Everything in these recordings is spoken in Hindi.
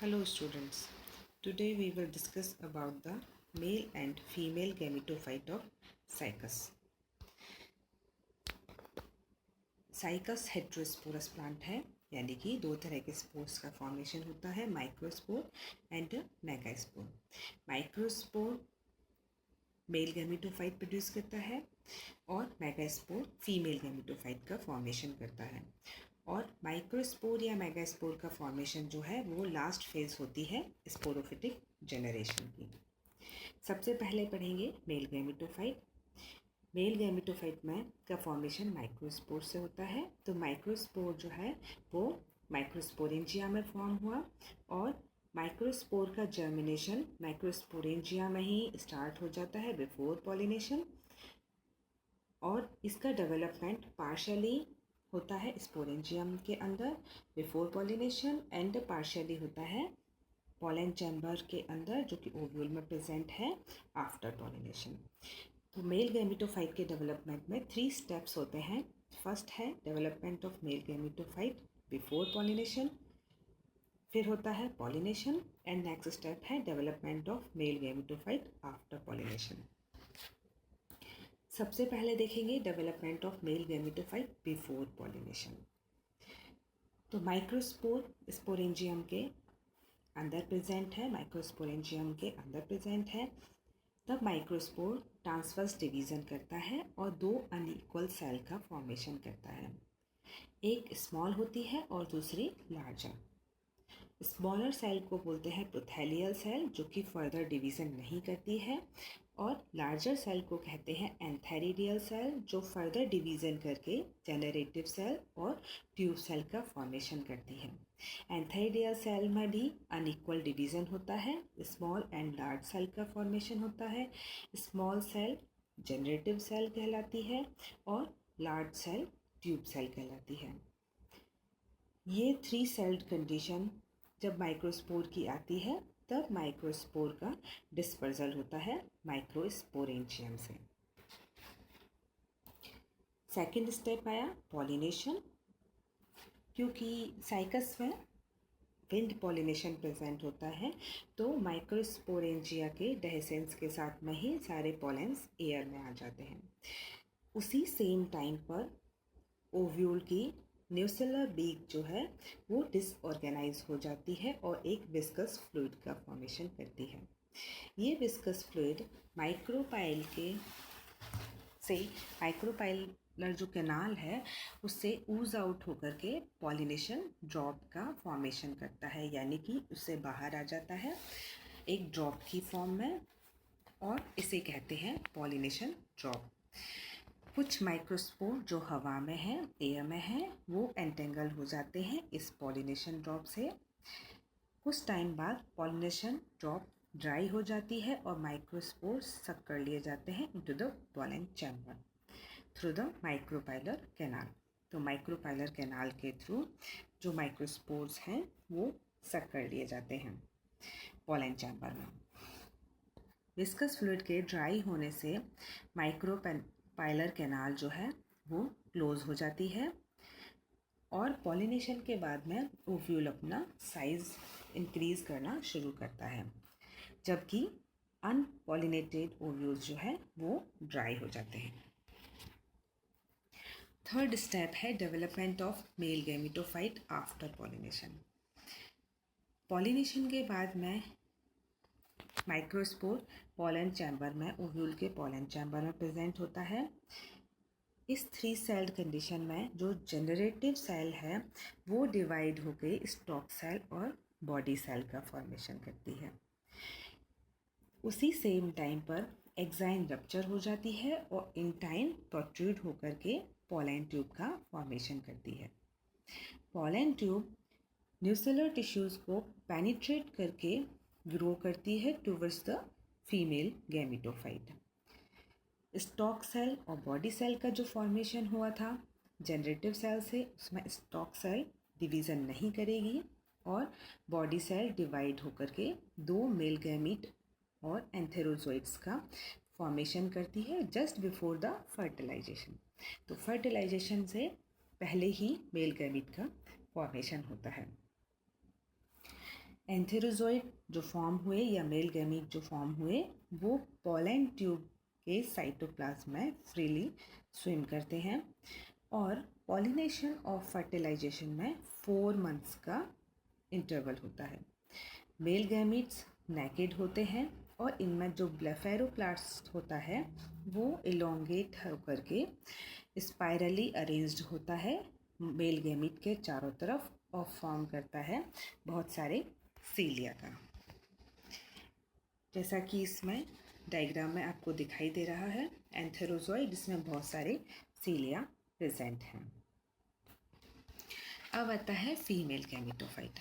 Hello students, today we will discuss about the male and female gametophyte of Cycas. Cycas heterosporous plant है, यानी कि दो तरह के स्पोर्स का फॉर्मेशन होता है, microspore and megaspore. Microspore male gametophyte produce करता है और मेगास्पोर फीमेल गैमेटोफाइट का फॉर्मेशन करता है। और माइक्रोस्पोर या मेगास्पोर का फॉर्मेशन जो है वो लास्ट फेज होती है स्पोरोफिटिक जनरेशन की। सबसे पहले पढ़ेंगे मेल गैमेटोफाइट। मेल गैमेटोफाइट में का फॉर्मेशन माइक्रोस्पोर से होता है। तो माइक्रोस्पोर जो है वो माइक्रोस्पोरेंजिया में फॉर्म हुआ और माइक्रोस्पोर का जर्मिनेशन माइक्रोस्पोरेंजिया में ही स्टार्ट हो जाता है बिफोर पॉलिनेशन, और इसका डेवलपमेंट पार्शियली होता है स्पोरेंजियम के अंदर बिफोर पॉलिनेशन एंड पार्शियली होता है पॉलन चैम्बर के अंदर जो कि ओव्यूल में प्रेजेंट है आफ्टर पॉलिनेशन। तो मेल गैमेटोफाइट के डेवलपमेंट में 3 स्टेप्स होते हैं। फर्स्ट है development of male gametophyte before pollination, फिर होता है पॉलिनेशन एंड नेक्स्ट स्टेप है development of male gametophyte after pollination. सबसे पहले देखेंगे development of male gametophyte before pollination. तो माइक्रोस्पोर स्पोरेंजियम के अंदर प्रेजेंट है, माइक्रोस्पोरेंजियम के अंदर प्रेजेंट है। तब माइक्रोस्पोर ट्रांसवर्स डिवीज़न करता है और 2 अनइक्वल सेल का फॉर्मेशन करता है। एक स्मॉल होती है और दूसरी लार्जर। स्मॉलर सेल को बोलते हैं प्रोथेलियल सेल जो कि फर्दर डिवीज़न नहीं करती है, और लार्जर सेल को कहते हैं एंथेरिडियल सेल जो फर्दर डिवीज़न करके जनरेटिव सेल और ट्यूब सेल का फॉर्मेशन करती है। एंथेरिडियल सेल में भी अनइक्वल डिवीज़न होता है, स्मॉल एंड लार्ज सेल का फॉर्मेशन होता है। स्मॉल सेल जनरेटिव सेल कहलाती है और लार्ज सेल ट्यूब सेल कहलाती है। ये 3 सेल्ड कंडीशन जब माइक्रोस्पोर की आती है तब माइक्रोस्पोर का डिस्पर्सल होता है माइक्रोस्पोरेंजियम से। सेकंड स्टेप आया पॉलिनेशन। क्योंकि साइकस में विंड पॉलिनेशन प्रेजेंट होता है तो माइक्रोस्पोरेंजिया के डेहेसेंस के साथ में ही सारे पॉलेंस एयर में आ जाते हैं। उसी सेम टाइम पर ओव्यूल की न्यूसेलर बीक जो है वो डिसऑर्गेनाइज हो जाती है और एक विस्कस फ्लूइड का फॉर्मेशन करती है। ये विस्कस फ्लूइड माइक्रोपाइल के से माइक्रोपाइलर जो कैनाल है उससे ऊज आउट होकर के पॉलिनेशन ड्रॉप का फॉर्मेशन करता है, यानी कि उससे बाहर आ जाता है एक ड्रॉप की फॉर्म में, और इसे कहते हैं पॉलिनेशन ड्रॉप। कुछ माइक्रोस्पोर जो हवा में है, एयर में है, वो एंटेंगल हो जाते हैं इस पॉलिनेशन ड्रॉप से। कुछ टाइम बाद पॉलिनेशन ड्रॉप ड्राई हो जाती है और माइक्रोस्पोर सक कर लिए जाते हैं into the pollen chamber through the micropylar canal. तो माइक्रोपाइलर कैनाल के थ्रू जो माइक्रोस्पोर्स हैं वो सक कर लिए जाते हैं पॉलन चैम्बर में। विस्कस फ्लूइड के ड्राई होने से माइक्रोपाइलर कैनाल जो है वो क्लोज हो जाती है और पॉलिनेशन के बाद में ओव्यूल अपना साइज इंक्रीज करना शुरू करता है, जबकि अनपॉलिनेटेड ओव्यूल्स जो है वो ड्राई हो जाते हैं। थर्ड स्टेप है development of male gametophyte after pollination. Pollination के बाद में माइक्रोस्पोर पॉलन चैम्बर में ओव्यूल के पॉलन चैम्बर में प्रेजेंट होता है। इस 3 सेल्ड कंडीशन में जो जनरेटिव सेल है वो डिवाइड होकर स्टॉक सेल और बॉडी सेल का फॉर्मेशन करती है। उसी सेम टाइम पर एक्साइन रप्चर हो जाती है और इंटाइन प्रोट्रूड होकर के पॉलन ट्यूब का फॉर्मेशन करती है। पॉलन ट्यूब न्यूसेलर टिश्यूज़ को पेनिट्रेट करके ग्रो करती है towards the female gametophyte. Stalk cell और बॉडी सेल का जो फॉर्मेशन हुआ था जनरेटिव सेल से, उसमें स्टॉक सेल डिवीज़न नहीं करेगी और बॉडी सेल डिवाइड होकर के 2 मेल गैमीट और एंथेरोजोइड्स का फॉर्मेशन करती है जस्ट बिफोर द फर्टिलाइजेशन। तो फर्टिलाइजेशन से पहले ही मेल गैमीट का फॉर्मेशन होता है। एंथेरोजोइड जो फॉर्म हुए या मेल गैमीट जो फॉर्म हुए वो पोलन ट्यूब के साइटोप्लाज्म में फ्रीली स्विम करते हैं और पॉलिनेशन और फर्टिलाइजेशन में 4 मंथ्स का इंटरवल होता है। मेल गैमीट्स नेकेड होते हैं और इनमें जो ब्लेफेरोप्लास्ट होता है वो इलोंगेट होकर के स्पाइरली अरेंज्ड होता है मेल गैमीट के चारों तरफ और फॉर्म करता है बहुत सारे सीलिया का, जैसा कि इसमें डायग्राम में आपको दिखाई दे रहा है। एंथेरोजोइड जिसमें बहुत सारे सीलिया प्रेजेंट हैं। अब आता है फीमेल गैमेटोफाइट।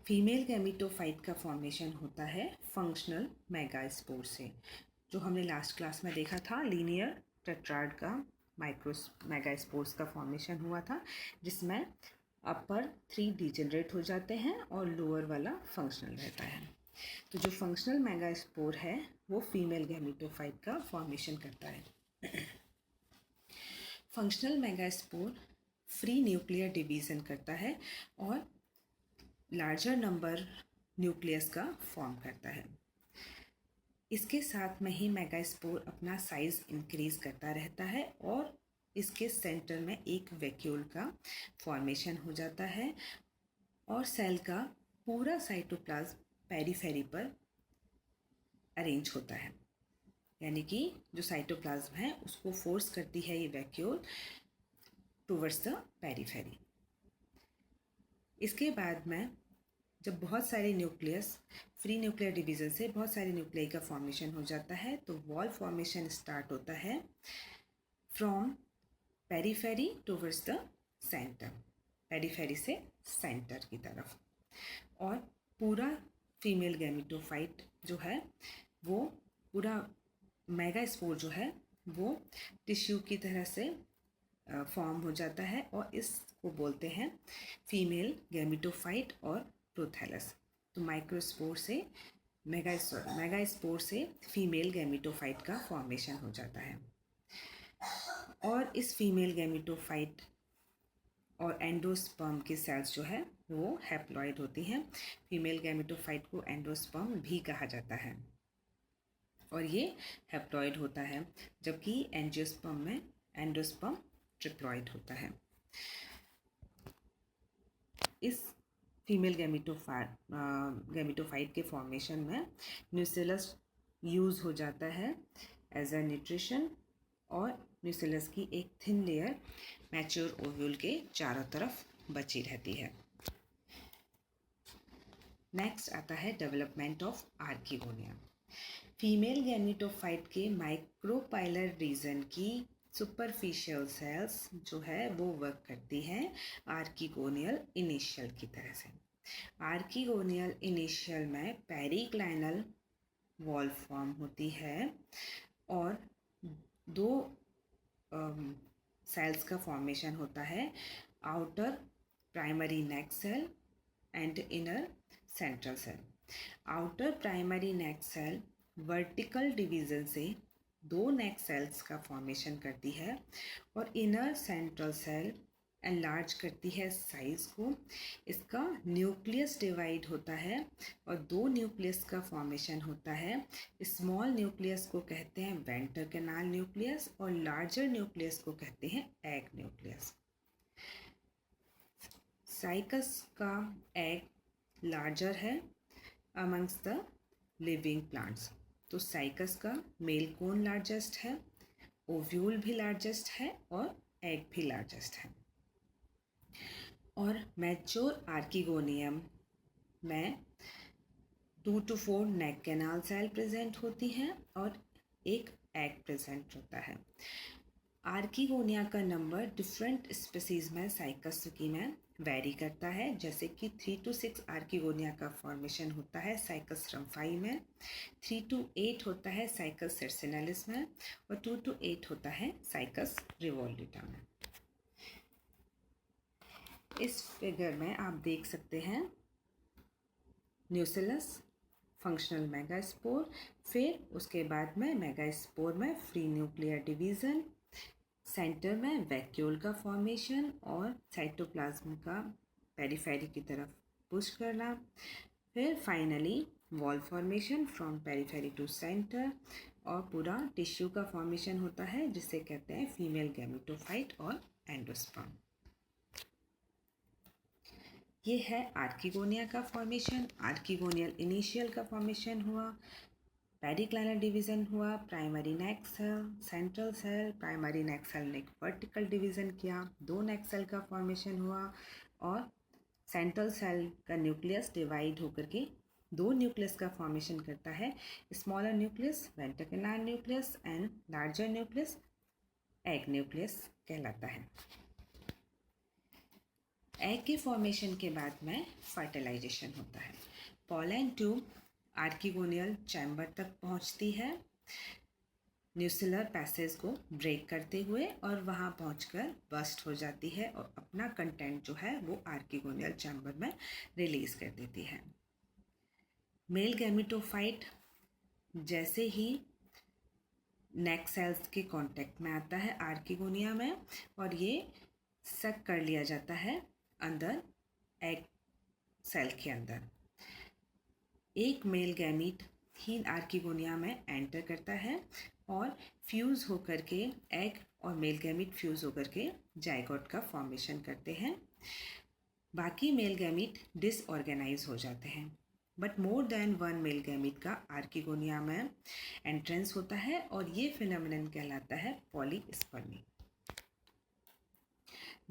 फीमेल गैमेटोफाइट का फॉर्मेशन होता है फंक्शनल मेगास्पोर से, जो हमने लास्ट क्लास में देखा था। लीनियर टेट्राड का मेगास्पोर्स का फॉर्मेशन हुआ था, जिसमें अपर 3 डिजेनरेट हो जाते हैं और लोअर वाला फंक्शनल रहता है। तो जो फंक्शनल मेगास्पोर है वो फीमेल गैमेटोफाइट का फॉर्मेशन करता है। Functional megaspore free nuclear division करता है और लार्जर नंबर न्यूक्लियस का फॉर्म करता है। इसके साथ में ही मेगास्पोर अपना साइज इंक्रीज करता रहता है और इसके सेंटर में एक वैक्यूल का फॉर्मेशन हो जाता है और सेल का पूरा साइटोप्लाज्म पेरीफेरी पर अरेंज होता है। यानी कि जो साइटोप्लाज्म है उसको फोर्स करती है ये वैक्यूल टूवर्ड्स द पेरीफेरी। इसके बाद में जब बहुत सारे न्यूक्लियस फ्री न्यूक्लियर डिवीज़न से बहुत सारे न्यूक्लियाई का फॉर्मेशन हो जाता है तो वॉल फॉर्मेशन स्टार्ट होता है from periphery towards the centre, periphery से सेंटर की तरफ। और पूरा फीमेल गैमेटोफाइट जो है वो पूरा मेगास्पोर जो है वो टिश्यू की तरह से फॉर्म हो जाता है और इसको बोलते हैं फीमेल गैमेटोफाइट और प्रोथैलस। तो माइक्रोस्पोर से मेगास्पोर से फीमेल गैमेटोफाइट का फॉर्मेशन हो जाता है और इस फीमेल गैमेटोफाइट और एंडोस्पर्म के सेल्स जो है वो हैप्लॉइड होती हैं। फीमेल गैमेटोफाइट को एंडोस्पर्म भी कहा जाता है और ये हैप्लॉइड होता है, जबकि एंजियोस्पर्म में एंडोस्पर्म ट्रिप्लॉइड होता है। इस फीमेल गैमेटोफाइट के फॉर्मेशन में न्यूसेलस यूज़ हो जाता है एज अ न्यूट्रिशन और न्यूसेलस की एक थिन लेयर मैच्योर ओव्यूल के चारों तरफ बची रहती है। नेक्स्ट आता है development of archegonia. Female gametophyte के माइक्रोपाइलर रीजन की सुपरफिशियल सेल्स जो है वो वर्क करती हैं आर्किगोनियल इनिशियल की तरह से। आर्किगोनियल इनिशियल में पेरिक्लाइनल वॉल फॉर्म होती है और 2 सेल्स का फॉर्मेशन होता है, outer primary neck cell and inner central cell. Outer primary neck cell vertical division से 2 नेक सेल्स का फॉर्मेशन करती है और इनर सेंट्रल सेल एनलार्ज करती है साइज को। इसका न्यूक्लियस डिवाइड होता है और 2 न्यूक्लियस का फॉर्मेशन होता है। स्मॉल न्यूक्लियस को कहते हैं वेंटर कैनाल न्यूक्लियस और लार्जर न्यूक्लियस को कहते हैं एग न्यूक्लियस। साइकस का एग लार्जर है अमंग्स द लिविंग प्लांट्स। तो साइकस का मेल कोन लार्जेस्ट है, ओव्यूल भी लार्जेस्ट है और एग भी लार्जेस्ट है। और मैच्योर आर्किगोनियम में 2 to 4 neck canal cell present होती हैं और एक एग प्रेजेंट होता है। आर्किगोनिया का नंबर डिफरेंट स्पीसीज में साइकस में वेरी करता है, जैसे कि 3 to 6 आर्किगोनिया का फॉर्मेशन होता है साइकस रम्फाई में, 3 to 8 होता है साइकस सर्सिनालिस में और 2 to 8 होता है साइकस रिवोल्यूटा में। इस फिगर में आप देख सकते हैं न्यूसेलस, फंक्शनल मेगास्पोर, फिर उसके बाद में मेगास्पोर में फ्री न्यूक्लियर डिवीज़न, सेंटर में वैक्यूल का फॉर्मेशन और साइटोप्लाज्म का पेरीफेरी की तरफ पुश करना, फिर finally wall formation from periphery to centre, और पूरा टिश्यू का फॉर्मेशन होता है जिसे कहते हैं फीमेल गैमेटोफाइट और एंडोस्पर्म। ये है आर्किगोनिया का फॉर्मेशन। आर्किगोनियल इनिशियल का फॉर्मेशन हुआ, पेरिक्लाइनल डिवीजन हुआ, primary neck cell, central cell, primary neck cell ने वर्टिकल डिवीजन किया, 2 नेक सेल का फॉर्मेशन हुआ, और सेंट्रल सेल का न्यूक्लियस डिवाइड होकर के 2 न्यूक्लियस का फॉर्मेशन करता है, smaller nucleus ventricular nucleus and larger nucleus egg nucleus कहलाता है। एग के फॉर्मेशन के बाद में फर्टिलाइजेशन होता है। पॉलन ट्यूब आर्किगोनियल चैम्बर तक पहुंचती है न्यूसिलर पैसेज को ब्रेक करते हुए, और वहां पहुंचकर बस्ट हो जाती है और अपना कंटेंट जो है वो आर्किगोनियल चैम्बर में रिलीज कर देती है। मेल गैमेटोफाइट जैसे ही नेक सेल्स के कांटेक्ट में आता है आर्किगोनिया में, और ये सक कर लिया जाता है अंदर एग सेल के अंदर। एक मेल गैमीट ही आर्किगोनिया में एंटर करता है और फ्यूज़ होकर के एग और मेल गैमीट फ्यूज़ होकर के जाइगोट का फॉर्मेशन करते हैं। बाकी मेल गैमीट डिसऑर्गेनाइज हो जाते हैं, but more than one male gamete का आर्किगोनिया में एंट्रेंस होता है, और ये फिनोमिनन कहलाता है पॉलीस्पर्मी।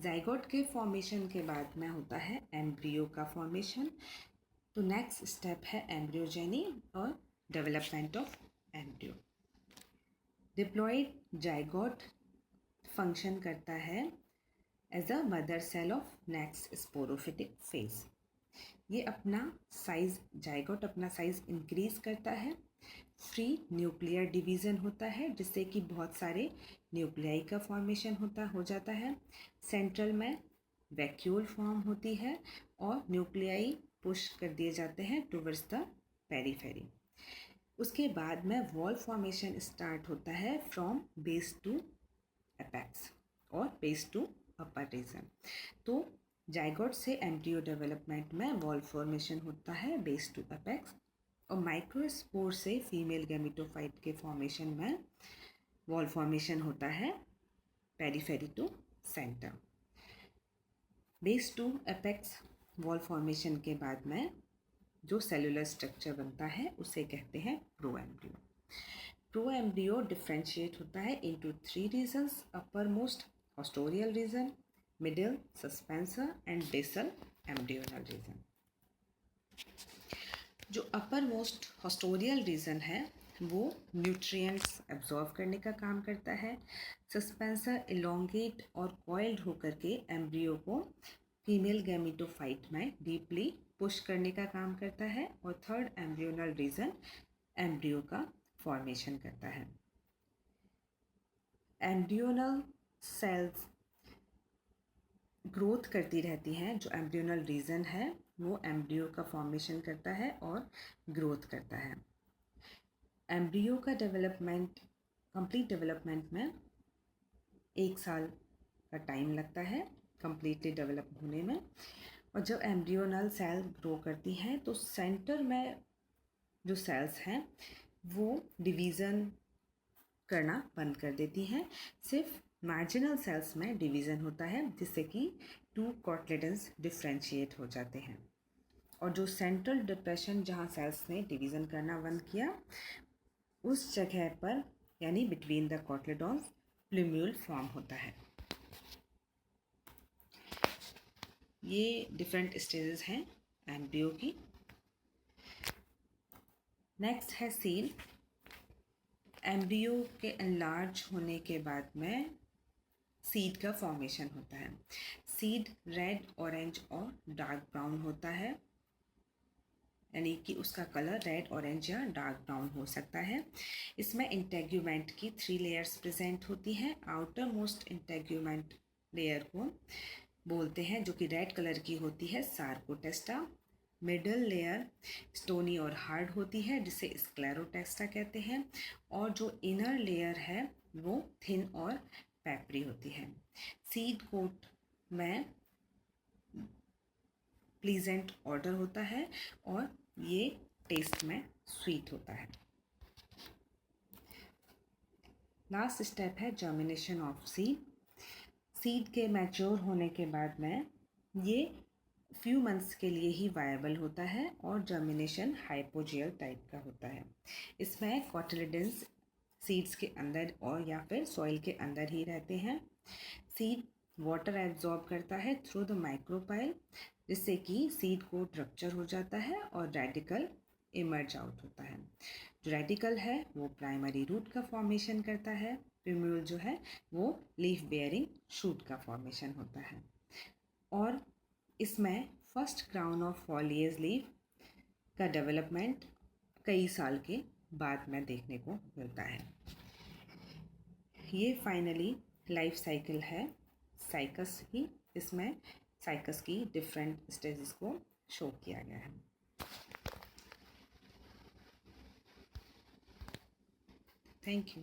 जाइगोट के फॉर्मेशन के बाद में होता है एम्ब्रियो का फॉर्मेशन। तो नेक्स्ट स्टेप है एम्ब्रियोजेनी और development of embryo. Diploid zygote function करता है as a mother cell of next sporophytic phase. ये अपना साइज, जाइगोट अपना साइज इंक्रीज करता है, फ्री न्यूक्लियर डिवीज़न होता है जिससे कि बहुत सारे न्यूक्लियाई का फॉर्मेशन हो जाता है। सेंट्रल में वैक्यूल फॉर्म होती है और न्यूक्लियाई पुश कर दिए जाते हैं टुवर्ड्स द पेरिफेरी। उसके बाद में वॉल फॉर्मेशन स्टार्ट होता है फ्रॉम बेस टू एपेक्स और बेस टू अपर रीजन। तो जाइगोट से एम्ब्रियो डेवलपमेंट में वॉल फॉर्मेशन होता है बेस टू एपेक्स, और माइक्रोस्पोर से फीमेल गैमेटोफाइट के फॉर्मेशन में वॉल फॉर्मेशन होता है periphery to centre. Base to apex wall formation के बाद में जो सेलुलर स्ट्रक्चर बनता है उसे कहते हैं प्रोएम्ब्रियो। प्रोएम्ब्रियो डिफ्रेंशिएट होता है into 3 regions, upper most haustorial region, middle suspensor and basal embryonal region. जो अपर मोस्ट हॉस्टोरियल रीजन है वो न्यूट्रिएंट्स एब्जॉर्व करने का काम करता है। सस्पेंसर इलोंगेट और कॉइल्ड होकर के एम्ब्रियो को फीमेल गैमेटोफाइट में डीपली पुश करने का काम करता है, और थर्ड एम्ब्रियोनल रीजन एम्ब्रियो का फॉर्मेशन करता है। एम्ब्रियोनल सेल्स ग्रोथ करती रहती हैं। जो एम्ब्रियोनल रीजन है वो एम्ब्रियो का फॉर्मेशन करता है और ग्रोथ करता है। एम्ब्रियो का डेवलपमेंट, कंप्लीट डेवलपमेंट में 1 साल का टाइम लगता है कंप्लीटली डेवलप होने में। और जब एम्ब्रियोनल सेल ग्रो करती हैं तो सेंटर में जो सेल्स हैं वो डिवीज़न करना बंद कर देती हैं, सिर्फ मार्जिनल सेल्स में डिवीज़न होता है जिससे कि 2 कॉटलेडन्स डिफ्रेंशिएट हो जाते हैं। और जो सेंट्रल डिप्रेशन जहाँ सेल्स ने डिवीज़न करना बंद किया उस जगह पर यानी बिटवीन द कॉटलेडॉन्स प्लूम्यूल फॉर्म होता है। ये डिफरेंट स्टेजेस हैं एम्ब्रियो की। नेक्स्ट है सील। एम्ब्रियो के एनलार्ज होने के बाद में सीड का फॉर्मेशन होता है। सीड रेड, ऑरेंज और डार्क ब्राउन होता है, यानी कि उसका कलर रेड, ऑरेंज या डार्क ब्राउन हो सकता है। इसमें इंटेग्यूमेंट की 3 लेयर्स प्रेजेंट होती हैं। आउटर मोस्ट इंटेग्यूमेंट लेयर को बोलते हैं जो कि रेड कलर की होती है, सार्कोटेस्टा। मिडल लेयर स्टोनी और हार्ड होती है जिसे स्क्लेरोटेस्टा कहते हैं, और जो इनर लेयर है वो थिन और पेपरी होती है। सीड कोट में प्लीजेंट ऑर्डर होता है और ये टेस्ट में स्वीट होता है। लास्ट स्टेप है जर्मिनेशन ऑफ सीड। सीड के मैच्योर होने के बाद में ये फ्यू मंथ्स के लिए ही वायबल होता है और जर्मिनेशन हाइपोजियल टाइप का होता है। इसमें कॉटिलिडन्स सीड्स के अंदर और या फिर सॉइल के अंदर ही रहते हैं। सीड वाटर एब्जॉर्ब करता है थ्रू द माइक्रोपाइल, जिससे कि सीड को रप्चर हो जाता है और रेडिकल इमर्ज आउट होता है। जो रेडिकल है वो प्राइमरी रूट का फॉर्मेशन करता है, प्यूम्यूल जो है वो लीफ बेयरिंग शूट का फॉर्मेशन होता है। और इसमें first crown of foliage leaf का डेवलपमेंट कई साल के बाद में देखने को मिलता है। ये फाइनली लाइफ साइकिल है साइकस की। इसमें साइकस की डिफरेंट स्टेजेस को शो किया गया है। Thank you.